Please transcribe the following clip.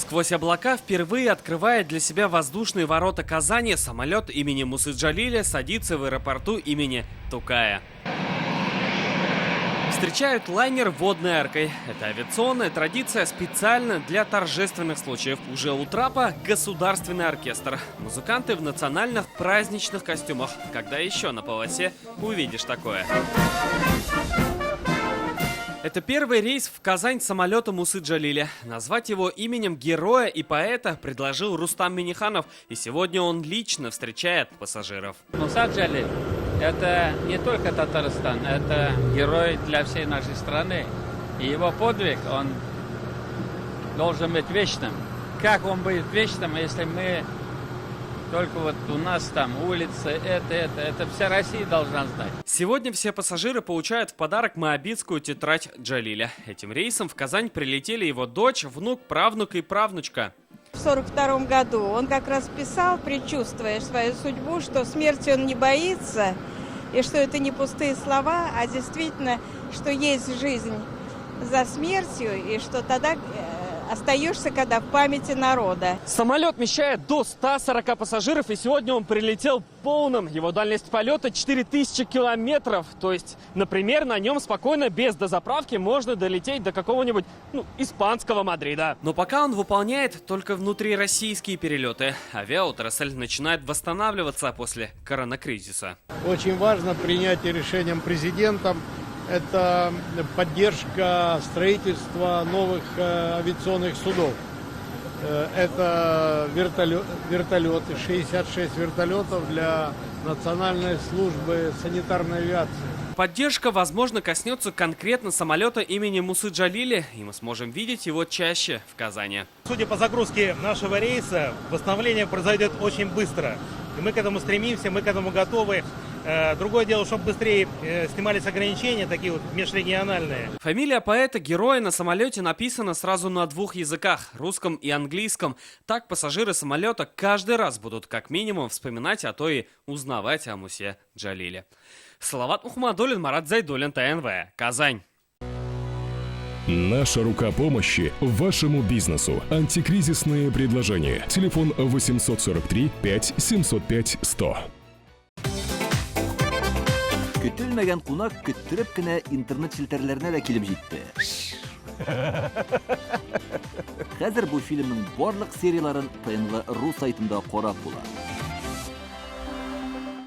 Сквозь облака впервые открывает для себя воздушные ворота Казани самолет имени Мусы Джалиля садится в аэропорту имени Тукая. Встречают лайнер водной аркой. Это авиационная традиция специально для торжественных случаев. Уже у трапа государственный оркестр. Музыканты в национальных праздничных костюмах. Когда еще на полосе увидишь такое? Это первый рейс в Казань самолета Мусы Джалиля. Назвать его именем героя и поэта предложил Рустам Минниханов. И сегодня он лично встречает пассажиров. Муса Джалиль — это не только Татарстан, это герой для всей нашей страны. И его подвиг, он должен быть вечным. Как он будет вечным, если мы только вот у нас там улицы, это вся Россия должна знать. Сегодня все пассажиры получают в подарок моабитскую тетрадь Джалиля. Этим рейсом в Казань прилетели его дочь, внук, правнук и правнучка. В 1942 году он как раз писал, предчувствуя свою судьбу, что смерти он не боится, и что это не пустые слова, а действительно, что есть жизнь за смертью, и что тогда остаешься, когда в памяти народа. Самолет вмещает до 140 пассажиров, и сегодня он прилетел полным. Его дальность полета 4000 километров. То есть, например, на нем спокойно, без дозаправки, можно долететь до какого-нибудь, испанского Мадрида. Но пока он выполняет только внутрироссийские перелеты. Авиаотрасль начинает восстанавливаться после коронакризиса. Очень важно принятие решением президентом. Это поддержка строительства новых авиационных судов. Это вертолеты, 66 вертолетов для Национальной службы санитарной авиации. Поддержка, возможно, коснется конкретно самолета имени Мусы Джалиля, и мы сможем видеть его чаще в Казани. Судя по загрузке нашего рейса, восстановление произойдет очень быстро. И мы к этому стремимся, мы к этому готовы. Другое дело, чтобы быстрее снимались ограничения, такие вот межрегиональные. Фамилия поэта-героя на самолете написана сразу на 2 языках – русском и английском. Так пассажиры самолета каждый раз будут как минимум вспоминать, а то и узнавать о Мусе Джалиле. Салават Мухаммадуллин, Марат Зайдуллин, ТНВ, Казань. Наша рука помощи вашему бизнесу. Антикризисные предложения. Телефон 843 5 705 100. Көтелмәгән кунак көттөреп кенә интернет челтәрләренә дә килеп җитте. Хәзер бу фильмның барлык серияларын ТНВ.ру сайтында карап була.